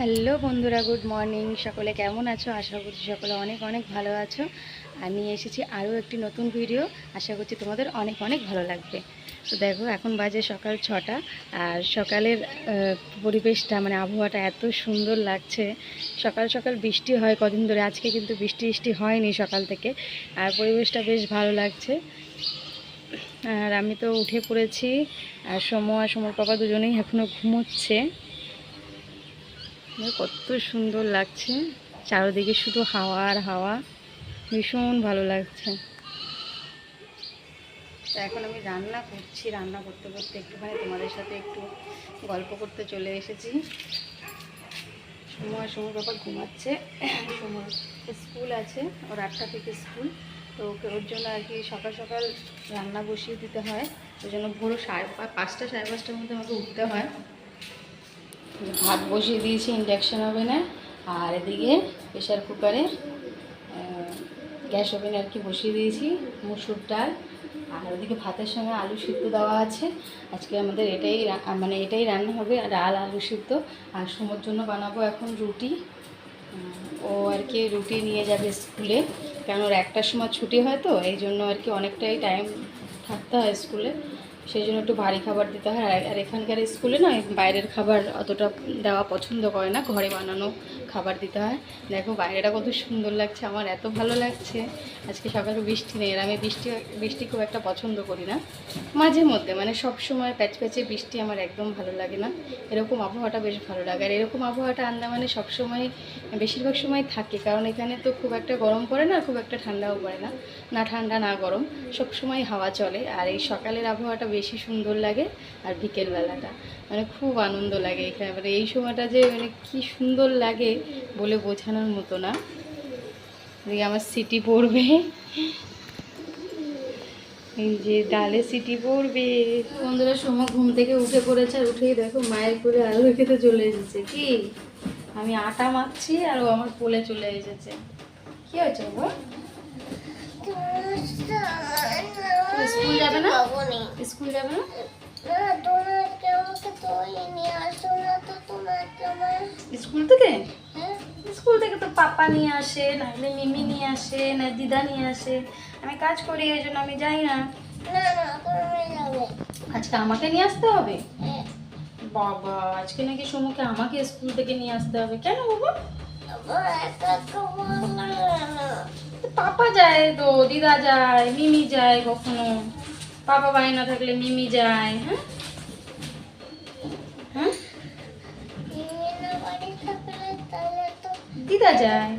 Hello বন্ধুরা, good morning. সকলে কেমন আছো? আশা করছি সকলে অনেক অনেক ভালো আছো। আমি এসেছি আরও একটি নতুন ভিডিও, আশা করছি তোমাদের অনেক অনেক ভালো লাগবে। তো দেখো, এখন বাজে সকাল 6টা। আর সকালের পরিবেশটা মানে আবহাওয়াটা এত সুন্দর লাগছে। সকাল সকাল বৃষ্টি হয় কদিন ধরে, আজকে কিন্তু বৃষ্টি হয়নি সকাল থেকে। আর পরিবেশটা বেশ ভালো লাগছে। আর আমি তো উঠে পড়েছি, আর সমর পাপা দুজনেই এখনও ঘুমোচ্ছে। কত সুন্দর লাগছে, চারদিকে শুধু হাওয়া আর হাওয়া, ভীষণ ভালো লাগছে। তো এখন আমি রান্না করছি, রান্না করতে করতে একটুখানি তোমাদের সাথে একটু গল্প করতে চলে এসেছি। সময় বাবা ঘুমাচ্ছে, সময় স্কুল আছে, ওর 8টা থেকে স্কুল। তো ওর জন্য আর কি সকাল সকাল রান্না বসিয়ে দিতে হয়। ওই জন্য ভোর 5টা সাড়ে 5টার মধ্যে আমাকে উঠতে হয়। ভাত বসিয়ে দিয়েছি ইন্ডাকশান ওভেনে, আর এদিকে প্রেশার কুকারে গ্যাস ওভেনে আর কি বসিয়ে দিয়েছি মুসুর ডাল। আর ওদিকে ভাতের সঙ্গে আলু সিদ্ধ দেওয়া আছে। আজকে আমাদের এটাই রান্না হবে, ডাল আলু সিদ্ধ। আর সময়ের জন্য বানাবো এখন রুটি। ও আর কি রুটি নিয়ে যাবে স্কুলে, কারণ ওর 1টার সময় ছুটি হয়, তো এই জন্য আর কি অনেকটাই টাইম থাকতে হয় স্কুলে। সেই জন্য একটু ভারী খাবার দিতে হয়। আর এখানকার স্কুলে না বাইরের খাবার অতটা দেওয়া পছন্দ করে না, ঘরে বানানো খাবার দিতে হয়। দেখো বাইরেটা কত সুন্দর লাগছে, আমার এত ভালো লাগছে। আজকে সকালে বৃষ্টি নেই, আর আমি বৃষ্টি খুব একটা পছন্দ করি না। মাঝে মধ্যে, মানে সব সময় প্যাচে বৃষ্টি আমার একদম ভালো লাগে না। এরকম আবহাওয়াটা বেশ ভালো লাগে। আর এরকম আবহাওয়াটা আন্দামানে সবসময় বেশিরভাগ সময় থাকে, কারণ এখানে তো খুব একটা গরম পড়ে না, খুব একটা ঠান্ডাও পড়ে না, না ঠান্ডা না গরম, সব সময় হাওয়া চলে। আর এই সকালের আবহাওয়াটা বেশি সুন্দর লাগে, আর বিকেলবেলাটা মানে খুব আনন্দ লাগে এখানে। মানে এই সময়টা যে মানে কি সুন্দর লাগে বলে বোঝানোর মতো না। আমার সিটি পড়বে, এই যে ডালে সিটি পড়বে। বন্ধুরা, সময় ঘুম থেকে উঠে পড়েছে, আর উঠেই দেখো মায়ের করে আলু খেতে চলে এসেছে। কি আমি আটা মাখছি, আর ও আমার কোলে চলে এসেছে। কি হয়েছে গো? স্কুল যাবে না? স্কুল যাবে না? স্কুল থেকে? স্কুল থেকে তো পাপা নিয়ে আসে, নাহলে মিমি নিয়ে আসে, না দিদা নিয়ে আসে। আমি কাজ করি, এই জন্য আমি যাই না। আজকে আমাকে নিয়ে আসতে হবে? বাবা, আজকে নাকি সমুকে আমাকে স্কুল থেকে নিয়ে আসতে হবে? কেন বাবা? পাপা যায় তো, দিদা যায়, মিমি যায় কখনো। পাপা বাড়ি না থাকলে মিমি যায়। হ্যাঁ হ্যাঁ, দিদা যায়।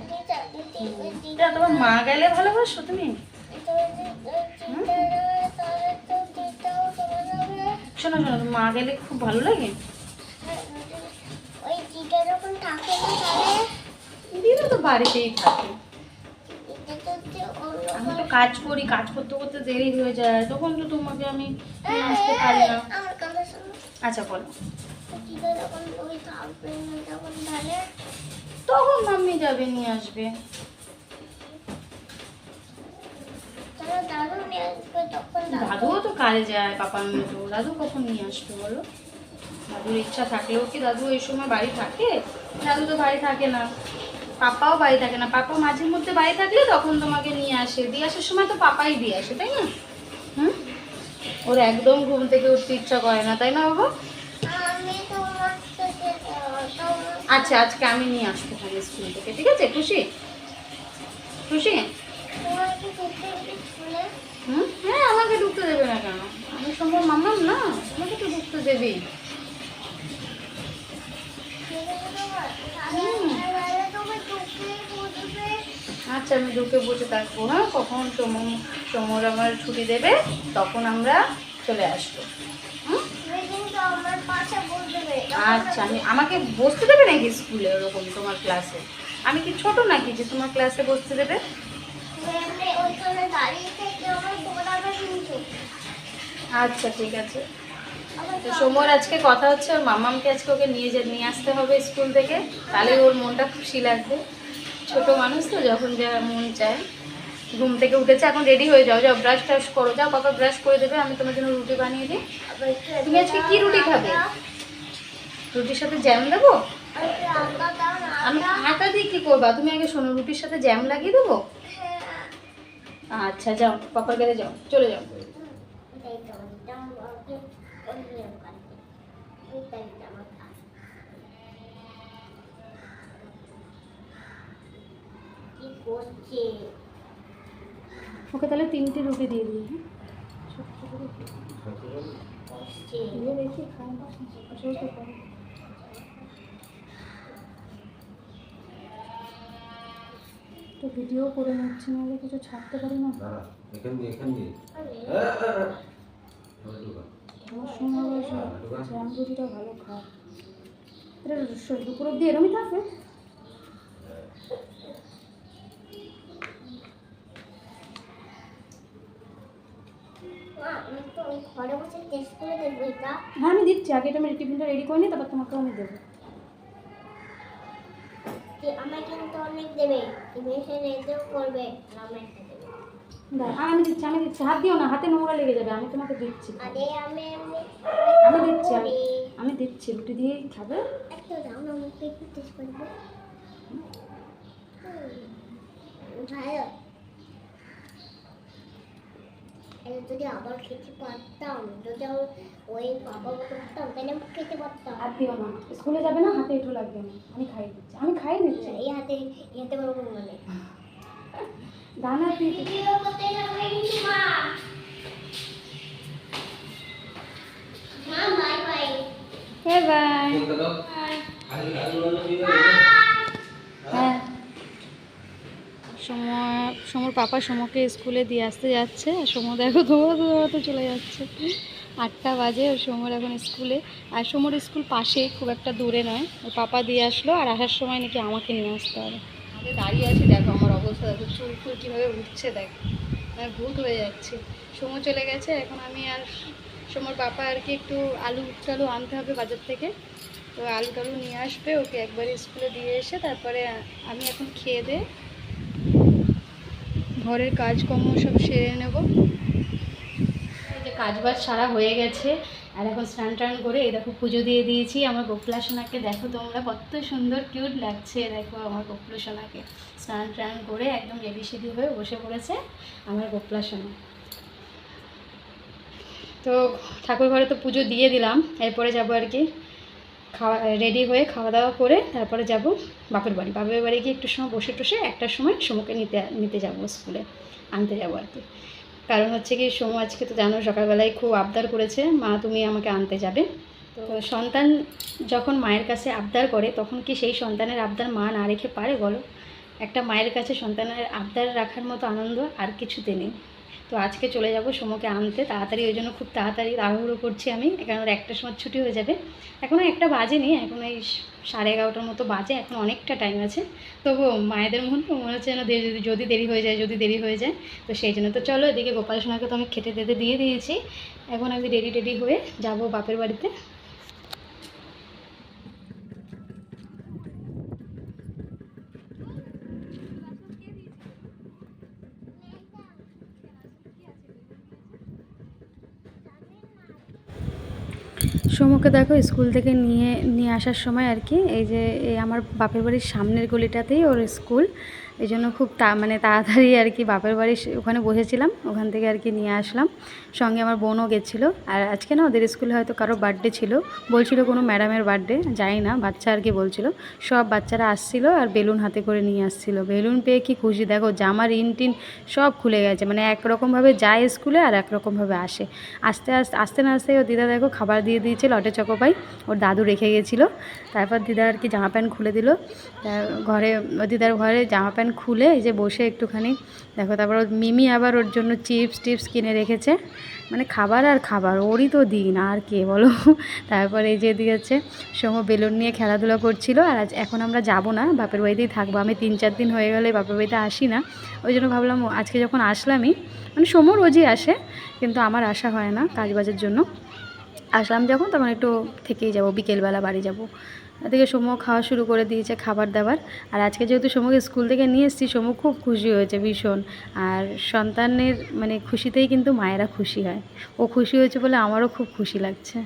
তোমার মা গেলে ভালোবাসো তুমি? শোনো শোনো, মা গেলে খুব ভালো লাগে। দিদা তো বাড়িতেই থাকে। আমি তো কাজ করি, কাজ করতে করতে দেরি হয়ে যায়, তখন তো তোমাকে আমি আসতে পারি না। আচ্ছা বলো। তখন মাম্মি যাবে, নিয়ে আসবে। দাদুও তো কাজে যায়, পাপার মতো। দাদু কখন নিয়ে আসবে বলো? দাদুর ইচ্ছা থাকলেও কি দাদু এই সময় বাড়ি থাকে? দাদু তো বাড়ি থাকে না, পাপাও বাড়ি থাকে না। পাপা মাঝে মধ্যে বাড়ি থাকলে তখন তোমাকে নিয়ে আসে। দিয়ে আসার সময় তো পাপাই দিয়ে আসে, তাই না? হুম, ওর একদম ঘুম থেকে উঠতে ইচ্ছা করে না, তাই না বাবা? আচ্ছা, আজকে আমি নিয়ে আসতে পারি স্কুল থেকে, ঠিক আছে? খুশি? খুশি? হ্যাঁ, আমাকে ঢুকতে দেবে না কেন? আমি সম্ভব মাম্মাম না, আমাকে তো ঢুকতে দেবেই। আচ্ছা, আমি ঢুকে বসে থাকবো। হ্যাঁ, কখন সমর আমার ছুটি দেবে তখন আমরা চলে আসবো। আচ্ছা, আমাকে বসতে দেবে নাকি স্কুলে ওরকম তোমার ক্লাসে? আমি কি ছোট নাকি যে তোমার ক্লাসে বসতে দেবে? আচ্ছা ঠিক আছে। তো সমর আজকে কথা হচ্ছে, ওর মামামকে আজকে ওকে নিয়ে আসতে হবে স্কুল থেকে, তাহলে ওর মনটা খুশি লাগবে। ছোট মানুষ তো, যখন যা মন চায়। ঘুম থেকে উঠেছে, এখন রেডি হয়ে যাও, যাও ব্রাশ ট্রাশ করো, যাও বাবা ব্রাশ করে দেবে, আমি তোমার জন্য রুটি বানিয়ে দিই। তুমি আজকে কি রুটি খাবে? রুটির সাথে জ্যাম দেবো? আমি আটা দিয়ে কি করবা? তুমি আগে শোনো, রুটির সাথে জ্যাম লাগিয়ে দেবো। আচ্ছা যাও, পাপার কাছে যাও, চলে যাও। ওকে তাহলে 3টে রুটি দিয়ে দিই। হ্যাঁ দেখি তো ভিডিও করে নিচ্ছি, নাহলে কিছু ছাড়তে পারি না। আমার সময় জ্যাম রুটিটা ভালো খায়। এটা দুপুর অব্দি এরমই থাকে। হ্যাঁ আমি দিচ্ছি, আগে এটা আমি টিফিনটা রেডি করে নিই, তারপর তোমাকে আমি দেবো। আমার কিন্তু অনেক দেবে, তুমি এসে রেজও করবে, আমি দিচ্ছি, আমি দিচ্ছি। হাত দিও না, হাতে নোংরা লেগে যাবে। আমি তোমাকে দিচ্ছি। আরে আমি দিচ্ছি, আমি দিচ্ছি। রুটি দিয়েই খাবে। একটু দাও না, মুখে একটু টেস্ট করবে। ভালো। যদি আবার খেতে পারতাম, যদি ওই বাবা করতাম তাহলে আমি খেতে পারতাম। হাত দিও না, স্কুলে যাবে না, হাতে একটু লাগবে না। আমি খাইয়ে দিচ্ছি, আমি খাইয়ে দিচ্ছি। এই হাতে পারবো মানে দানা দিয়ে ভিডিও করতে যাবে মা। মা বাই বাই। বাই হ্যাঁ। সমর পাপা সমকে স্কুলে দিয়ে আসতে যাচ্ছে, আর সমর দেখো দৌড়াতে চলে যাচ্ছে। 8টা বাজে, আর সমর এখন স্কুলে। আর সমর স্কুল পাশে, খুব একটা দূরে নয়। ওর পাপা দিয়ে আসলো, আর আসার সময় নাকি আমাকে নিয়ে আসতে হবে। আগে দাঁড়িয়ে আছি, দেখো আমার অবস্থা, দেখো চুল ফুল কীভাবে উঠছে, দেখো আমি ভূত হয়ে যাচ্ছে। সমর চলে গেছে, এখন আমি আর সমর পাপা আর কি একটু আলু টালু আনতে হবে বাজার থেকে। তো আলু টালু নিয়ে আসবে, ওকে একবারে স্কুলে দিয়ে এসে তারপরে আমি এখন খেয়ে দিয়ে ঘরের কাজকর্ম সব সেরে নেব। এই যে কাজবাজ সারা হয়ে গেছে, আর এখন স্নান টান করে এই দেখো পুজো দিয়ে দিয়েছি। আমার গোপলা সোনাকে দেখো তোমরা, কত সুন্দর কিউট লাগছে। দেখো আমার গোপলা সোনাকে স্নান টান করে একদম রেডি সেডি হয়ে বসে পড়েছে আমার গোপলা সোনা। তো ঠাকুর ঘরে তো পুজো দিয়ে দিলাম, এরপরে যাবো আর কি রেডি হয়ে খাওয়া দাওয়া করে তারপরে যাব বাপের বাড়ি গিয়ে একটু সময় বসে টসে 1টার সময় সমুকে নিতে যাবো স্কুলে, আনতে যাবো আর কি। কারণ হচ্ছে কি, সমু আজকে তো জানো সকালবেলায় খুব আবদার করেছে, মা তুমি আমাকে আনতে যাবে। তো সন্তান যখন মায়ের কাছে আবদার করে, তখন কি সেই সন্তানের আবদার মা না রেখে পারে বলো? একটা মায়ের কাছে সন্তানের আবদার রাখার মতো আনন্দ আর কিছুতে নেই। তো আজকে চলে যাব সমুকে আনতে তাড়াতাড়ি, ওই জন্য খুব তাড়াতাড়ি তাড়াহুড়ো করছি আমি, কারণ 1টার সময় ছুটি হয়ে যাবে। এখনও 1টা বাজেনি, এখন এই 11:30টার মতো বাজে, এখন অনেকটা টাইম আছে। তবুও মায়েদের মনে হচ্ছে যেন যদি দেরি হয়ে যায়, তো সেই জন্য। তো চলো, এদিকে গোপাল সোনাকে তো আমি খেতে দিয়ে দিয়েছি, এখন আমি রেডি হয়ে যাব বাপের বাড়িতে। সমুকে দেখো স্কুল থেকে নিয়ে আসার সময় আর কি, এই যে এই আমার বাপের বাড়ির সামনের গলিটাতেই ওর স্কুল, এই জন্য খুব তাড়াতাড়ি আর কি বাপের বাড়ির ওখানে বসেছিলাম, ওখান থেকে আর কি নিয়ে আসলাম। সঙ্গে আমার বোনও গেছিলো। আর আজকে না ওদের স্কুলে হয়তো কারো বার্থডে ছিল, বলছিল কোনো ম্যাডামের বার্থডে, জানি না, বাচ্চা আর কি বলছিল। সব বাচ্চারা আসছিল আর বেলুন হাতে করে নিয়ে আসছিল। বেলুন পেয়ে কি খুশি, দেখো জামার ইন সব খুলে গেছে, মানে একরকমভাবে যায় স্কুলে আর একরকমভাবে আসে। আসতে না আসতে ওর দিদা দেখো খাবার দিয়ে দিয়েছে লটে চকোপাই, ওর দাদু রেখে গেছিলো। তারপর দিদা আর কি জামা প্যান্ট খুলে দিল, ওর দিদার ঘরে জামা প্যান্ট খুলে এই যে বসে একটুখানি দেখো। তারপর মিমি আবার ওর জন্য চিপস কিনে রেখেছে, মানে খাবার আর খাবার, ওরই তো দিন, আর কে বলো। তারপর এই যে এদিকে হচ্ছে সমু বেলুন নিয়ে খেলাধুলা করছিল। আর এখন আমরা যাব না, বাপের বাড়িতেই থাকবো। আমি 3-4 দিন হয়ে গেলে বাপের বাড়িতে আসি না, ওই জন্য ভাবলাম আজকে যখন আসলামই, মানে সমু রোজই আসে কিন্তু আমার আসা হয় না কাজবাজের জন্য। আসলাম যখন তখন একটু থেকেই যাব, বিকেলবেলা বাড়ি যাব। এদিকে সমু খাওয়া শুরু করে দিয়েছে খাবার দাবার। আর আজকে যেহেতু সমুকে স্কুল থেকে নিয়ে এসেছি, সমু খুব খুশি হয়েছে ভীষণ। আর সন্তানের মানে খুশিতেই কিন্তু মায়েরা খুশি হয়, ও খুশি হয়েছে বলে আমারও খুব খুশি লাগছে।